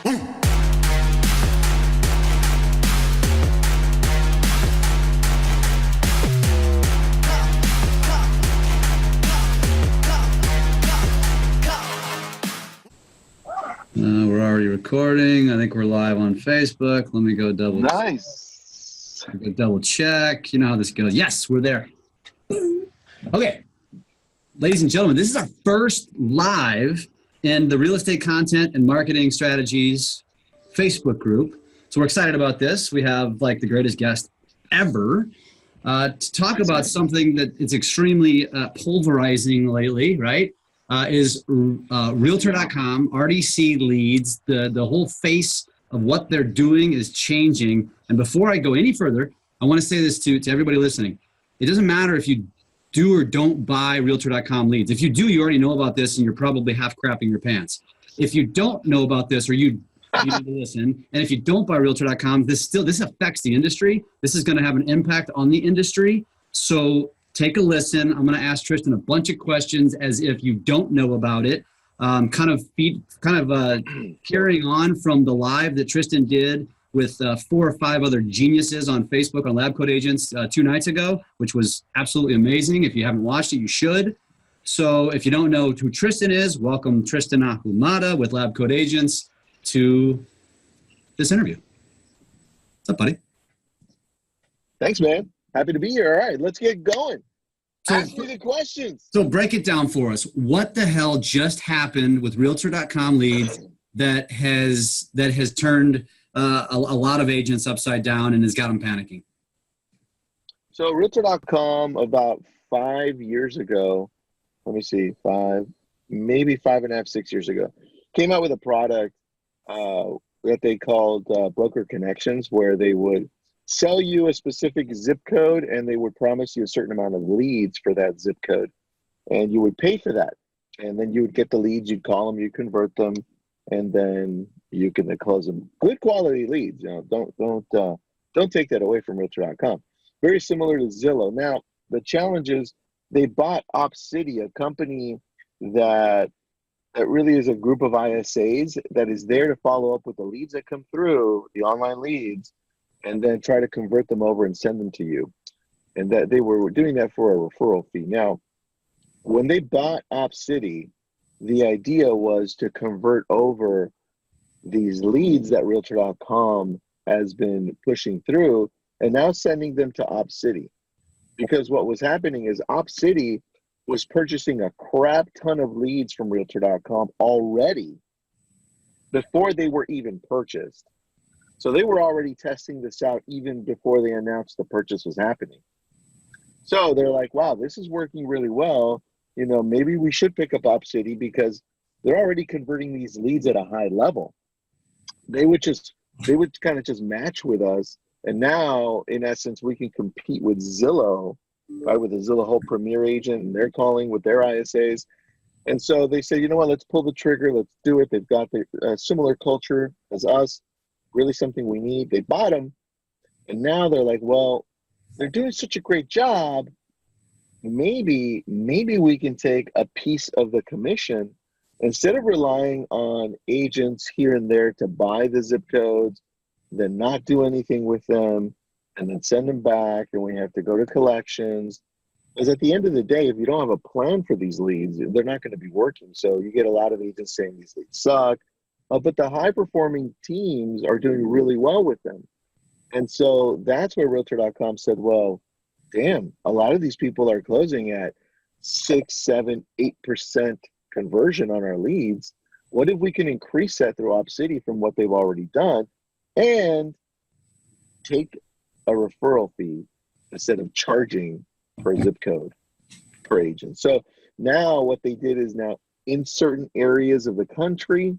We're already recording. I think we're live on Facebook. Let me go double check. You know how this goes. Yes, we're there. Okay. Ladies and gentlemen, this is our first live in the Real Estate Content and Marketing Strategies Facebook group. So we're excited about this. We have like the greatest guest ever to talk about something that is extremely pulverizing lately, right? Is realtor.com, RDC leads, the whole face of what they're doing is changing. And before I go any further, I want to say this to everybody listening. It doesn't matter if you do or don't buy realtor.com leads. If you do, you already know about this and you're probably half crapping your pants. If you don't know about this or you need to listen, and if you don't buy realtor.com, this affects the industry. This is going to have an impact on the industry. So take a listen. I'm going to ask Tristan a bunch of questions as if you don't know about it. Carrying on from the live that Tristan did with 4 or 5 other geniuses on Facebook on Lab Coat Agents 2 nights ago, which was absolutely amazing. If you haven't watched it, you should. So if you don't know who Tristan is, welcome Tristan Ahumada with Lab Coat Agents to this interview. What's up, buddy? Thanks, man. Happy to be here. All right, let's get going. Ask me the questions. So break it down for us. What the hell just happened with realtor.com leads that has turned a lot of agents upside down and has got them panicking? So realtor.com about 5 years ago, maybe 5.5, 6 years ago, came out with a product that they called Broker Connections, where they would sell you a specific zip code and they would promise you a certain amount of leads for that zip code, and you would pay for that, and then you would get the leads, you'd call them, you convert them, and then you can close them. Good quality leads. Don't take that away from realtor.com. Very similar to Zillow. Now the challenge is they bought OpCity, a company that really is a group of ISAs that is there to follow up with the leads that come through, the online leads, and then try to convert them over and send them to you. And that they were doing that for a referral fee. Now, when they bought OpCity, the idea was to convert over these leads that realtor.com has been pushing through and now sending them to OpCity. Because what was happening is OpCity was purchasing a crap ton of leads from realtor.com already before they were even purchased. So they were already testing this out even before they announced the purchase was happening. So they're like, wow, this is working really well. Maybe we should pick up OpCity because they're already converting these leads at a high level. They would kind of just match with us. And now, in essence, we can compete with Zillow, right? With the Zillow whole Premier agent, and they're calling with their ISAs. And so they say, you know what, let's pull the trigger. Let's do it. They've got the similar culture as us. Really something we need. They bought them, and now they're like, well, they're doing such a great job. Maybe we can take a piece of the commission instead of relying on agents here and there to buy the zip codes, then not do anything with them, and then send them back, and we have to go to collections. Because at the end of the day, if you don't have a plan for these leads, they're not going to be working. So you get a lot of agents saying these leads suck. But the high-performing teams are doing really well with them. And so that's where realtor.com said, well, damn, a lot of these people are closing at 6, 7, 8% conversion on our leads. What if we can increase that through OpCity from what they've already done and take a referral fee instead of charging per zip code per agent? So now what they did is now in certain areas of the country,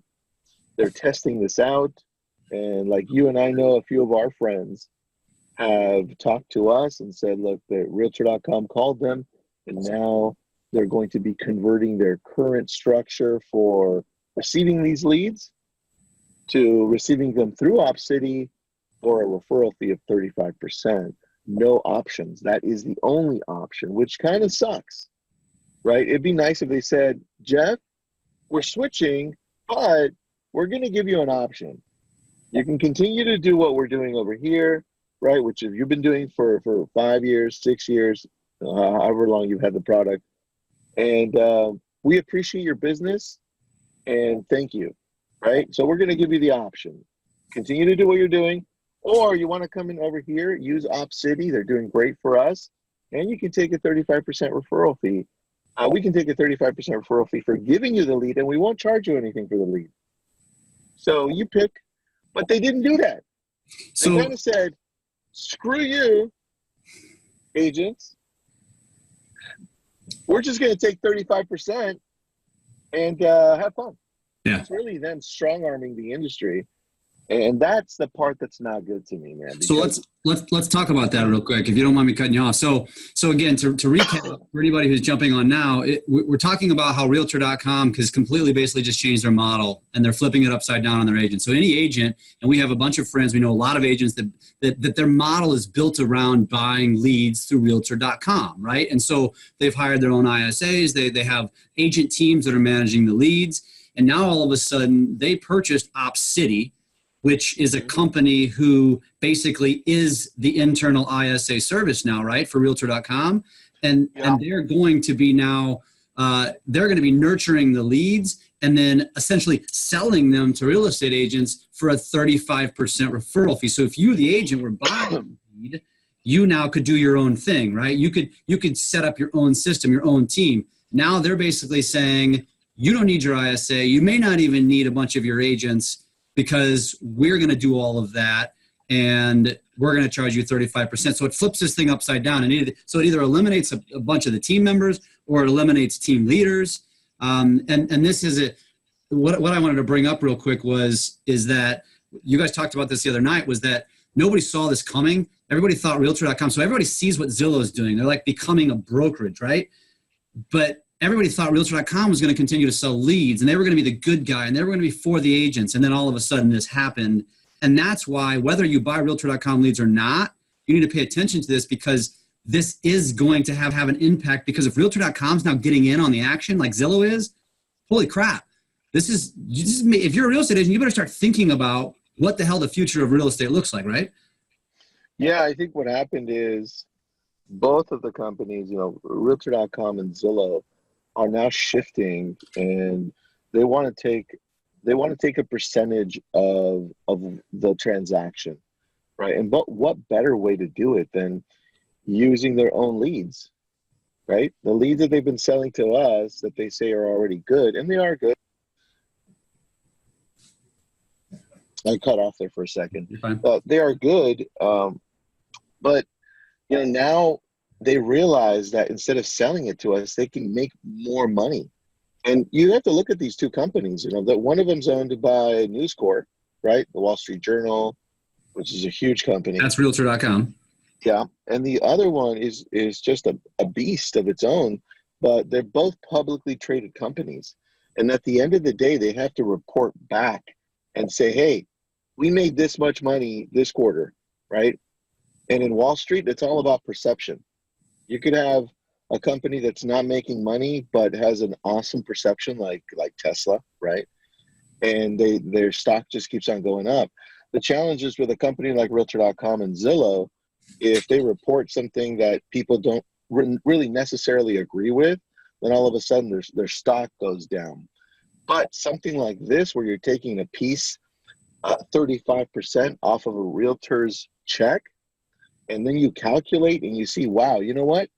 they're testing this out, and like you and I know, a few of our friends have talked to us and said, look, the realtor.com called them, and now they're going to be converting their current structure for receiving these leads to receiving them through OpCity or a referral fee of 35%. No options. That is the only option, which kind of sucks, right? It'd be nice if they said, Jeff, we're switching, but we're going to give you an option. You can continue to do what we're doing over here, right? Which you've been doing for 5 years, 6 years, however long you've had the product. And we appreciate your business and thank you, right? So we're going to give you the option. Continue to do what you're doing, or you want to come in over here, use OpCity. They're doing great for us. And you can take a 35% referral fee. We can take a 35% referral fee for giving you the lead, and we won't charge you anything for the lead. So you pick, but they didn't do that. They kind of said, screw you, agents. We're just going to take 35% and have fun. Yeah. It's really them strong-arming the industry. And that's the part that's not good to me, man. So let's talk about that real quick, if you don't mind me cutting you off. So again, to recap for anybody who's jumping on now, we're talking about how Realtor.com has completely basically just changed their model, and they're flipping it upside down on their agents. So any agent, and we have a bunch of friends, we know a lot of agents that their model is built around buying leads through Realtor.com, right? And so they've hired their own ISAs, they have agent teams that are managing the leads, and now all of a sudden they purchased OpCity, which is a company who basically is the internal ISA service now, right, for Realtor.com. And they're going to be now, they're going to be nurturing the leads and then essentially selling them to real estate agents for a 35% referral fee. So if you, the agent, were buying a lead, you now could do your own thing, right? You could set up your own system, your own team. Now they're basically saying, you don't need your ISA. You may not even need a bunch of your agents, because we're going to do all of that and we're going to charge you 35%. So it flips this thing upside down. And so it either eliminates a bunch of the team members or it eliminates team leaders. And this is what I wanted to bring up real quick is that you guys talked about this the other night, was that nobody saw this coming. Everybody thought Realtor.com. So everybody sees what Zillow is doing. They're like becoming a brokerage, right? But everybody thought Realtor.com was going to continue to sell leads, and they were going to be the good guy, and they were going to be for the agents. And then all of a sudden this happened. And that's why, whether you buy Realtor.com leads or not, you need to pay attention to this, because this is going to have an impact. Because if Realtor.com is now getting in on the action like Zillow is, holy crap. If you're a real estate agent, you better start thinking about what the hell the future of real estate looks like, right? Yeah, I think what happened is both of the companies, Realtor.com and Zillow, are now shifting, and they want to take a percentage of the transaction, right? And but what better way to do it than using their own leads, right? The leads that they've been selling to us that they say are already good, and they are good. I cut off there for a second. You're fine. They are good, but now they realize that instead of selling it to us, they can make more money. And you have to look at these two companies, that one of them's owned by News Corp, right? The Wall Street Journal, which is a huge company. That's Realtor.com. Yeah. And the other one is just a beast of its own, but they're both publicly traded companies. And at the end of the day, they have to report back and say, hey, we made this much money this quarter, right? And in Wall Street, it's all about perception. You could have a company that's not making money but has an awesome perception, like Tesla, right? And their stock just keeps on going up. The challenge is with a company like Realtor.com and Zillow, if they report something that people don't really necessarily agree with, then all of a sudden their stock goes down. But something like this, where you're taking a piece, 35% off of a realtor's check, and then you calculate and you see, wow, you know what?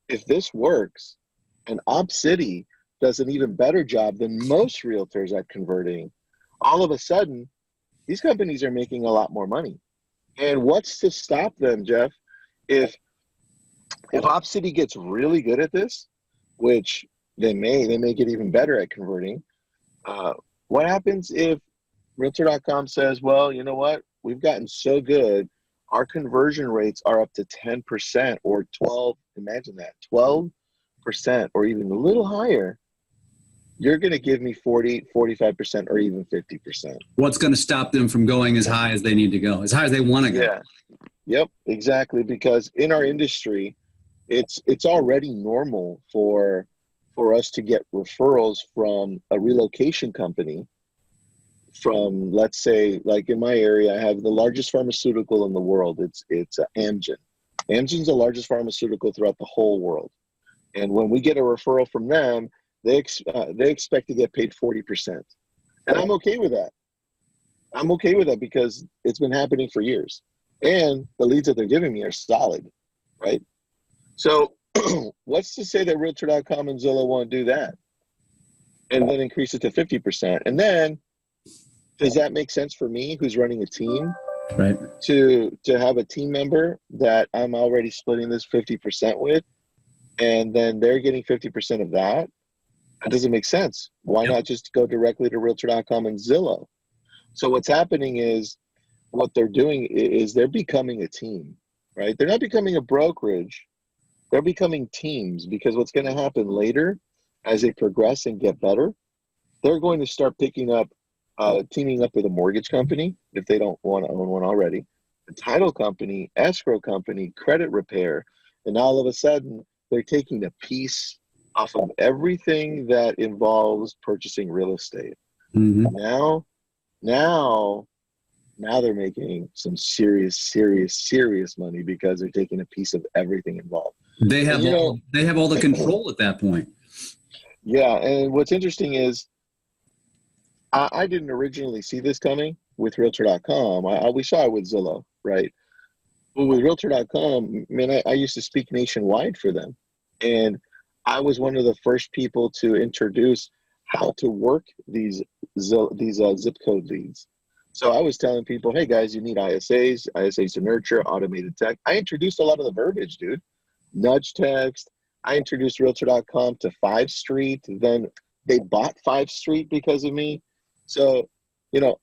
If this works, and OpCity does an even better job than most realtors at converting, all of a sudden, these companies are making a lot more money. And what's to stop them, Jeff? If OpCity gets really good at this, which they may get even better at converting, what happens if Realtor.com says, well, you know what? We've gotten so good, our conversion rates are up to 10% or 12, imagine that, 12% or even a little higher. You're going to give me 40, 45% or even 50%. What's going to stop them from going as high as they need to go, as high as they want to go? Yeah. Yep, exactly. Because in our industry, it's already normal for us to get referrals from a relocation company from, let's say, like in my area, I have the largest pharmaceutical in the world. It's Amgen. Amgen's the largest pharmaceutical throughout the whole world. And when we get a referral from them, they expect to get paid 40%. And I'm okay with that. I'm okay with that because it's been happening for years. And the leads that they're giving me are solid, right? So what's to say that Realtor.com and Zillow won't do that? And then increase it to 50%. And then, does that make sense for me, who's running a team, right, to have a team member that I'm already splitting this 50% with, and then they're getting 50% of that? That doesn't make sense. Why not just go directly to Realtor.com and Zillow? So what's happening is, what they're doing is they're becoming a team, right? They're not becoming a brokerage. They're becoming teams, because what's going to happen later as they progress and get better, they're going to start picking up, teaming up with a mortgage company if they don't want to own one already, a title company, escrow company, credit repair, and all of a sudden they're taking a piece off of everything that involves purchasing real estate. mm-hmm. Now they're making some serious money because they're taking a piece of everything involved. They have all the control at that point. Yeah, and what's interesting is I didn't originally see this coming with Realtor.com. We saw it with Zillow, right? But with Realtor.com, man, I used to speak nationwide for them. And I was one of the first people to introduce how to work these zip code leads. So I was telling people, hey guys, you need ISAs to nurture, automated text. I introduced a lot of the verbiage, dude. Nudge text. I introduced Realtor.com to 5 Street. Then they bought 5 Street because of me. So,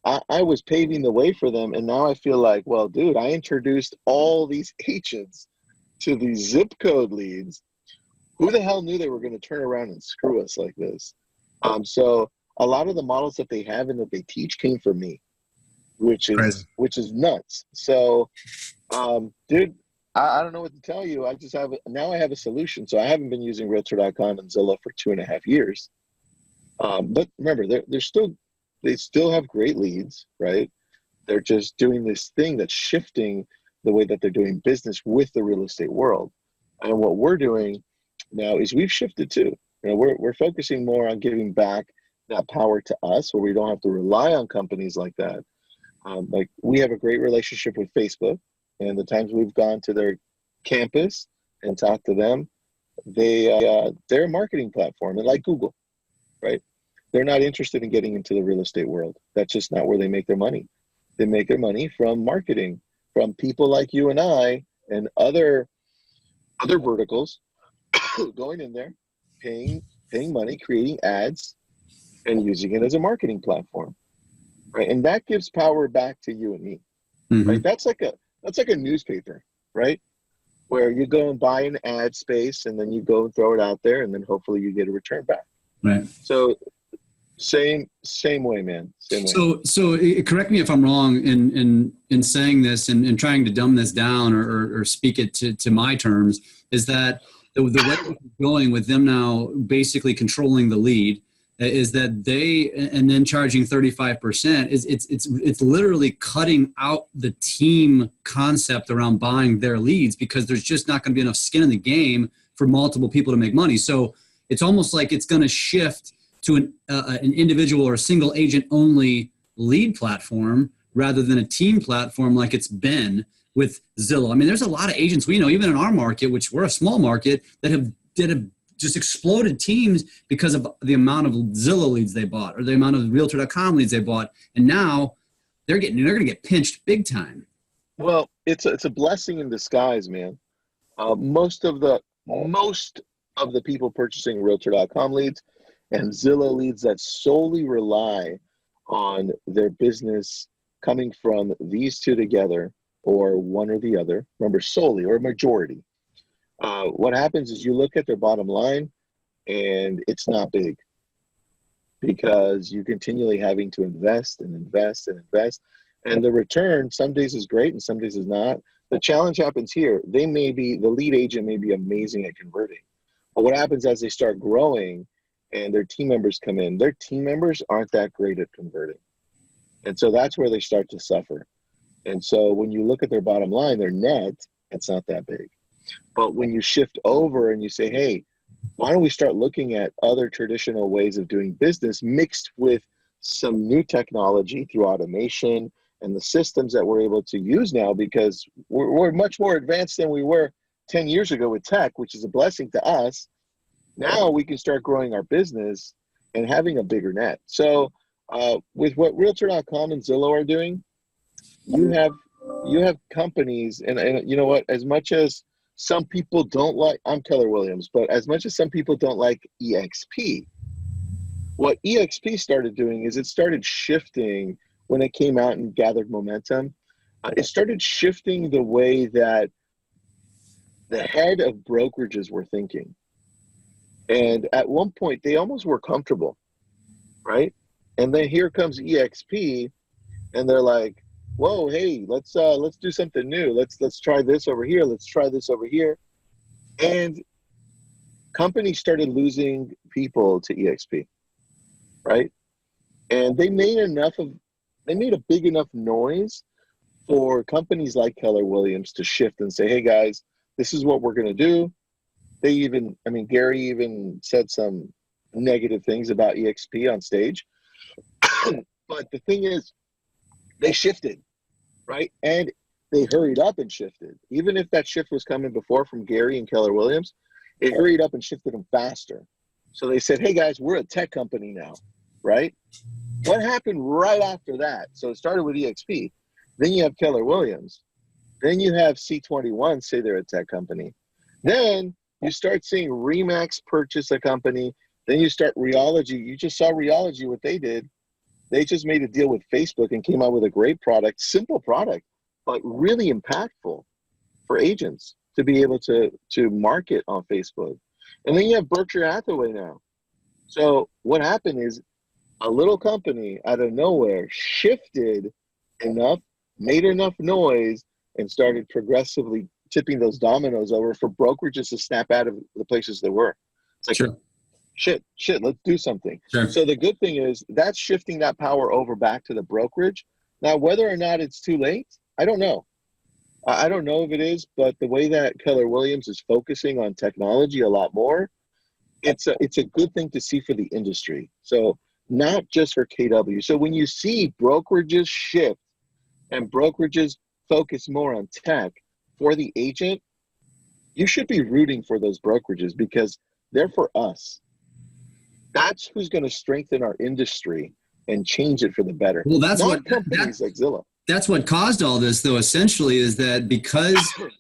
I was paving the way for them. And now I feel like, well, dude, I introduced all these agents to these zip code leads. Who the hell knew they were going to turn around and screw us like this? So a lot of the models that they have and that they teach came from me, which is nuts. So, dude, I don't know what to tell you. I have a solution. So I haven't been using Realtor.com and Zillow for 2.5 years. But remember, they still have great leads, right? They're just doing this thing that's shifting the way that they're doing business with the real estate world. And what we're doing now is we've shifted too. We're focusing more on giving back that power to us, where we don't have to rely on companies like that. Like, we have a great relationship with Facebook, and the times we've gone to their campus and talked to them, they're a marketing platform, and like Google, right? They're not interested in getting into the real estate world. That's just not where they make their money. They make their money from marketing, from people like you and I and other verticals going in there, paying money, creating ads, and using it as a marketing platform, right? And that gives power back to you and me, Mm-hmm. right? That's like a newspaper, right? Where you go and buy an ad space, and then you go and throw it out there, and then hopefully you get a return back. Right. So same way, man. Same way. So correct me if I'm wrong in saying this and trying to dumb this down or speak it to my terms, is that the way it's going with them now basically controlling the lead is that and then charging 35% it's literally cutting out the team concept around buying their leads, because there's just not going to be enough skin in the game for multiple people to make money. So it's almost like it's going to shift to an individual or a single agent only lead platform rather than a team platform like it's been with Zillow. I mean, there's a lot of agents we know, even in our market, which we're a small market, that have just exploded teams because of the amount of Zillow leads they bought or the amount of Realtor.com leads they bought, and now they're going to get pinched big time. Well, it's a blessing in disguise, man. Most of the people purchasing Realtor.com leads and Zillow leads that solely rely on their business coming from these two together, or one or the other. Remember, solely or majority. What happens is you look at their bottom line and it's not big, because you're continually having to invest and invest and invest. And the return some days is great and some days is not. The challenge happens here. The lead agent may be amazing at converting. But what happens as they start growing and their team members come in, their team members aren't that great at converting. And so that's where they start to suffer. And so when you look at their bottom line, their net, it's not that big. But when you shift over and you say, hey, why don't we start looking at other traditional ways of doing business mixed with some new technology through automation and the systems that we're able to use now, because we're much more advanced than we were 10 years ago with tech, which is a blessing to us. Now we can start growing our business and having a bigger net. So with what Realtor.com and Zillow are doing, you have companies, and you know what, as much as some people don't like, I'm Keller Williams, but as much as some people don't like EXP, what EXP started doing is it started shifting when it came out and gathered momentum. It started shifting the way that the head of brokerages were thinking. And at one point, they almost were comfortable, right? And then here comes EXP, and they're like, whoa, hey, let's do something new. Let's try this over here. Let's try this over here. And companies started losing people to EXP, right? And they made a big enough noise for companies like Keller Williams to shift and say, hey guys, this is what we're going to do. Gary even said some negative things about EXP on stage. But the thing is, they shifted, right? And they hurried up and shifted. Even if that shift was coming before from Gary and Keller Williams, it hurried up and shifted them faster. So they said, hey guys, we're a tech company now, right? What happened right after that? So it started with EXP. Then you have Keller Williams. Then you have C21 say they're a tech company. Then you start seeing Remax purchase a company. Then you start Realogy. You just saw Realogy, what they did. They just made a deal with Facebook and came out with a great product, simple product, but really impactful for agents to be able to market on Facebook. And then you have Berkshire Hathaway now. So what happened is a little company out of nowhere shifted enough, made enough noise, and started progressively tipping those dominoes over for brokerages to snap out of the places they were. It's like, Sure. shit, let's do something. Sure. So the good thing is that's shifting that power over back to the brokerage. Now, whether or not it's too late, I don't know. I don't know if it is, but the way that Keller Williams is focusing on technology a lot more, it's a good thing to see for the industry. So not just for KW. So when you see brokerages shift and brokerages focus more on tech for the agent, you should be rooting for those brokerages because they're for us. That's who's going to strengthen our industry and change it for the better. Well, that's not what companies like Zillow. That's what caused all this, though, essentially, is that because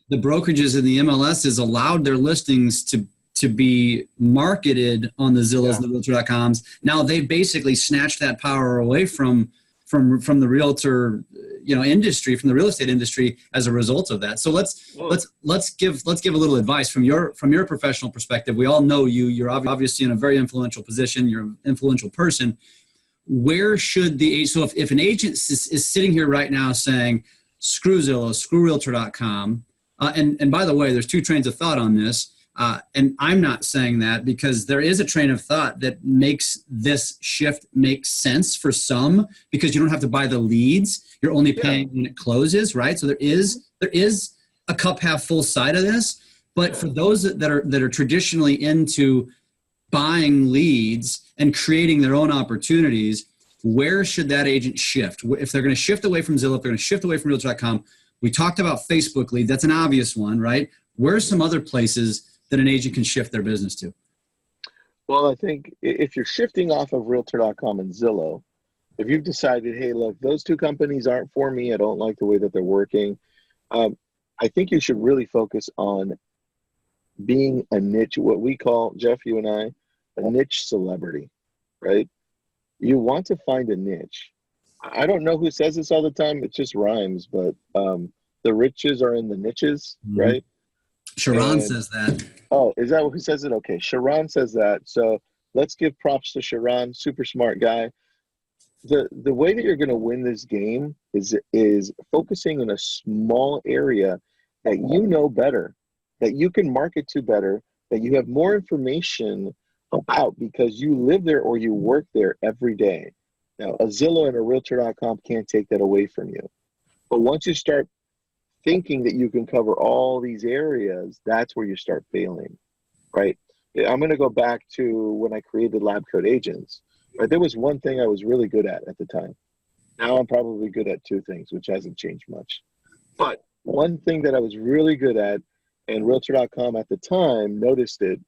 the brokerages and the MLSs allowed their listings to be marketed on the Zillows and the Realtor.coms, now they've basically snatched that power away from the realtor, industry, from the real estate industry as a result of that. So let's give a little advice from your professional perspective. We all know you. You're obviously in a very influential position. You're an influential person. Where should so if an agent is sitting here right now saying, screw Zillow, screw Realtor.com, and by the way, there's two trains of thought on this, and I'm not saying that because there is a train of thought that makes this shift make sense for some because you don't have to buy the leads. You're only paying when it closes, right? So there is a cup half full side of this, but for those that are traditionally into buying leads and creating their own opportunities, where should that agent shift? If they're going to shift away from Zillow, if they're going to shift away from Realtor.com, we talked about Facebook lead. That's an obvious one, right? Where are some other places that an agent can shift their business to? Well, I think if you're shifting off of Realtor.com and Zillow, if you've decided, hey, look, those two companies aren't for me, I don't like the way that they're working, I think you should really focus on being a niche, what we call, Jeff, you and I, a niche celebrity, right? You want to find a niche. I don't know who says this all the time. It just rhymes, but the riches are in the niches, right? Sharon says that. Oh, is that who says it? Okay, Sharon says that. So let's give props to Sharon, super smart guy. The way that you're going to win this game is focusing in a small area that you know better, that you can market to better, that you have more information about because you live there or you work there every day. Now, a Zillow and a realtor.com can't take that away from you. But once you start thinking that you can cover all these areas, that's where you start failing, right? I'm going to go back to when I created Lab Coat Agents. Right? There was one thing I was really good at the time. Now I'm probably good at two things, which hasn't changed much. But one thing that I was really good at, and realtor.com at the time noticed it,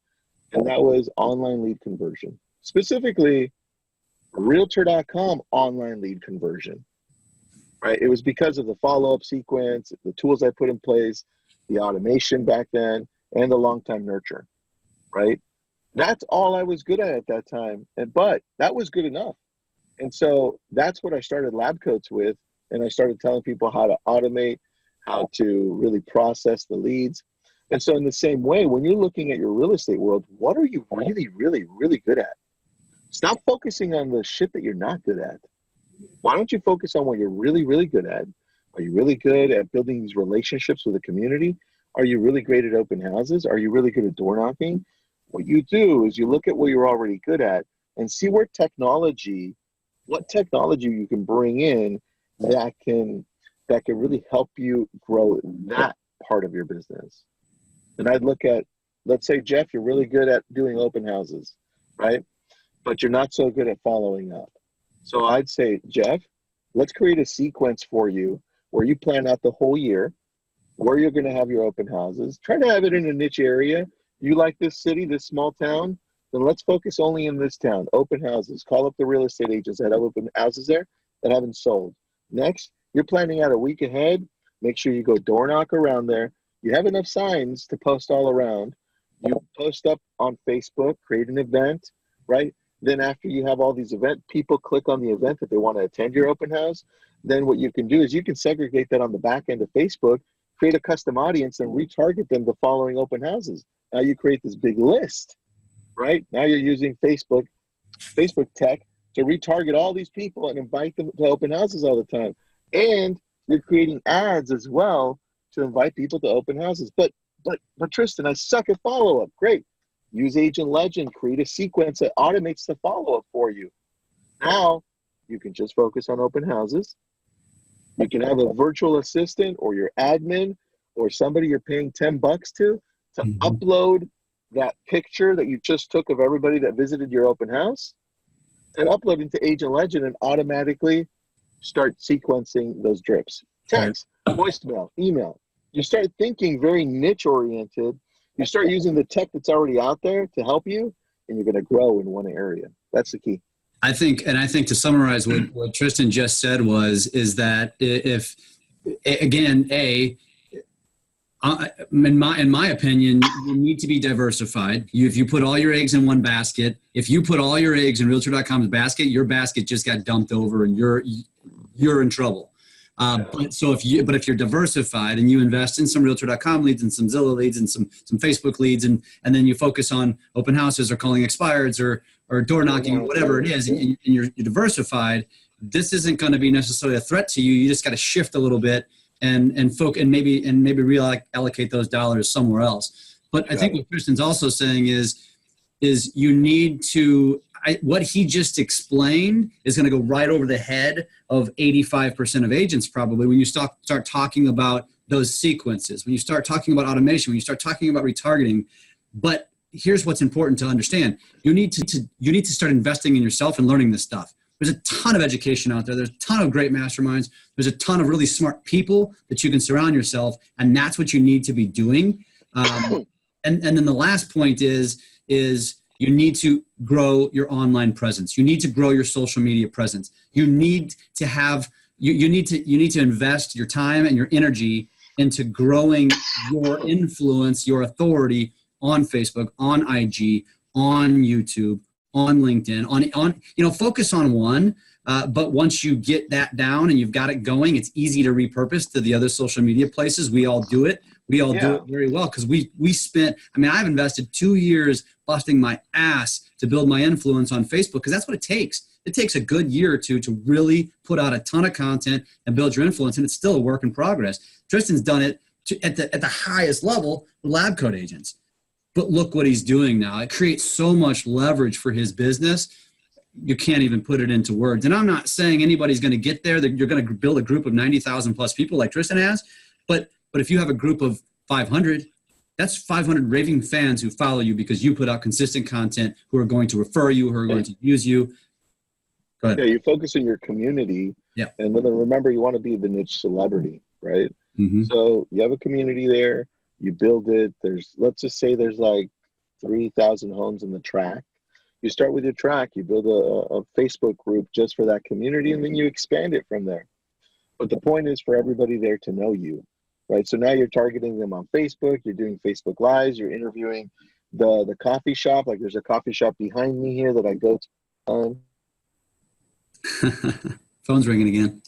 and that was online lead conversion. Specifically, realtor.com online lead conversion, right? It was because of the follow-up sequence, the tools I put in place, the automation back then, and the long-time nurture, right? That's all I was good at that time, but that was good enough. And so that's what I started Lab Coats with, and I started telling people how to automate, how to really process the leads. And so in the same way, when you're looking at your real estate world, what are you really, really, really good at? Stop focusing on the shit that you're not good at. Why don't you focus on what you're really, really good at? Are you really good at building these relationships with the community? Are you really great at open houses? Are you really good at door knocking? What you do is you look at what you're already good at and see what technology you can bring in that can really help you grow that part of your business. And I'd look at, let's say, Jeff, you're really good at doing open houses, right? But you're not so good at following up. So I'd say, Jeff, let's create a sequence for you where you plan out the whole year, where you're going to have your open houses. Try to have it in a niche area. You like this city, this small town, then let's focus only in this town. Open houses. Call up the real estate agents that have open houses there that haven't sold. Next, you're planning out a week ahead. Make sure you go door knock around there. You have enough signs to post all around. You post up on Facebook, create an event, right? Then after you have all these event, people click on the event that they want to attend your open house. Then what you can do is you can segregate that on the back end of Facebook, create a custom audience and retarget them to following open houses. Now you create this big list, right? Now you're using Facebook tech to retarget all these people and invite them to open houses all the time. And you're creating ads as well to invite people to open houses. But Tristan, I suck at follow-up. Great. Use Agent Legend, create a sequence that automates the follow-up for you. Now you can just focus on open houses. You can have a virtual assistant or your admin or somebody you're paying $10 to upload that picture that you just took of everybody that visited your open house and upload into Agent Legend and automatically start sequencing those drips. Text, voicemail, email. You start thinking very niche oriented. You start using the tech that's already out there to help you, and you're going to grow in one area. That's the key. I think to summarize what Tristan just said is that if again, in my opinion, you need to be diversified. If you put all your eggs in one basket, if you put all your eggs in Realtor.com's basket, your basket just got dumped over, and you're in trouble. But if you're diversified and you invest in some Realtor.com leads and some Zillow leads and some Facebook leads, and then you focus on open houses or calling expireds or door knocking or whatever it is, and you're diversified, this isn't going to be necessarily a threat to you. You just got to shift a little bit and maybe reallocate those dollars somewhere else. But I think what Tristan's also saying is you need to. What he just explained is going to go right over the head of 85% of agents probably when you start talking about those sequences, when you start talking about automation, when you start talking about retargeting. But here's what's important to understand. You need to start investing in yourself and learning this stuff. There's a ton of education out there. There's a ton of great masterminds. There's a ton of really smart people that you can surround yourself, and that's what you need to be doing. And then the last point is you need to grow your online presence. You need to grow your social media presence. You need to have you need to invest your time and your energy into growing your influence, your authority on Facebook, on IG, on YouTube, on LinkedIn, on focus on one. But once you get that down and you've got it going, it's easy to repurpose to the other social media places. We all do it. We all do it very well because we spent, I've invested 2 years busting my ass to build my influence on Facebook because that's what it takes. It takes a good year or two to really put out a ton of content and build your influence, and it's still a work in progress. Tristan's done it at the highest level with Lab Coat Agents. But look what he's doing now. It creates so much leverage for his business. you can't even put it into words. And I'm not saying anybody's going to get there, that you're going to build a group of 90,000 plus people like Tristan has, but if you have a group of 500, that's 500 raving fans who follow you because you put out consistent content, who are going to refer you, who are going to use you. Go ahead. Yeah, you focus on your community. Yeah. And then remember, you want to be the niche celebrity, right? Mm-hmm. So you have a community there, you build it. Let's just say there's like 3,000 homes in the tract. You start with your tract, you build a Facebook group just for that community, and then you expand it from there. But the point is for everybody there to know you, right? So now you're targeting them on Facebook, you're doing Facebook Lives, you're interviewing the coffee shop. Like there's a coffee shop behind me here that I go to. Phone's ringing again.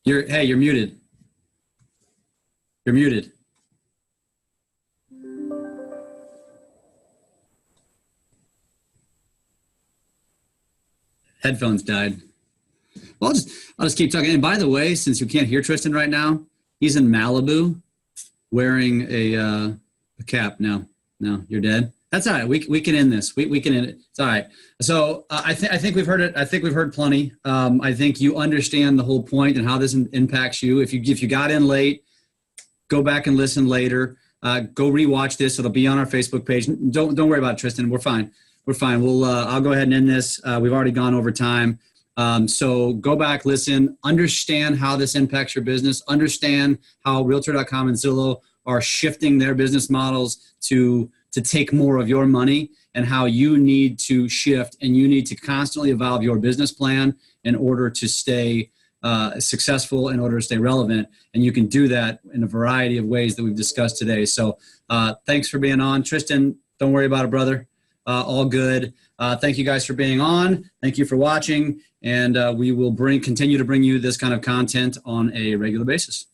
You're muted. You're muted. Headphones died. Well, I'll just keep talking. And by the way, since you can't hear Tristan right now, he's in Malibu wearing a cap. No, you're dead. That's all right. We can end this. We can end it. It's all right. So I think we've heard it. I think we've heard plenty. I think you understand the whole point and how this impacts you. If you got in late, go back and listen later. Go rewatch this. It'll be on our Facebook page. Don't worry about it, Tristan. We're fine. We're fine. I'll go ahead and end this. We've already gone over time. So go back, listen, understand how this impacts your business. Understand how Realtor.com and Zillow are shifting their business models to take more of your money, and how you need to shift and you need to constantly evolve your business plan in order to stay successful, in order to stay relevant. And you can do that in a variety of ways that we've discussed today. So thanks for being on. Tristan, don't worry about it, brother. All good. Thank you guys for being on. Thank you for watching. And we will continue to bring you this kind of content on a regular basis.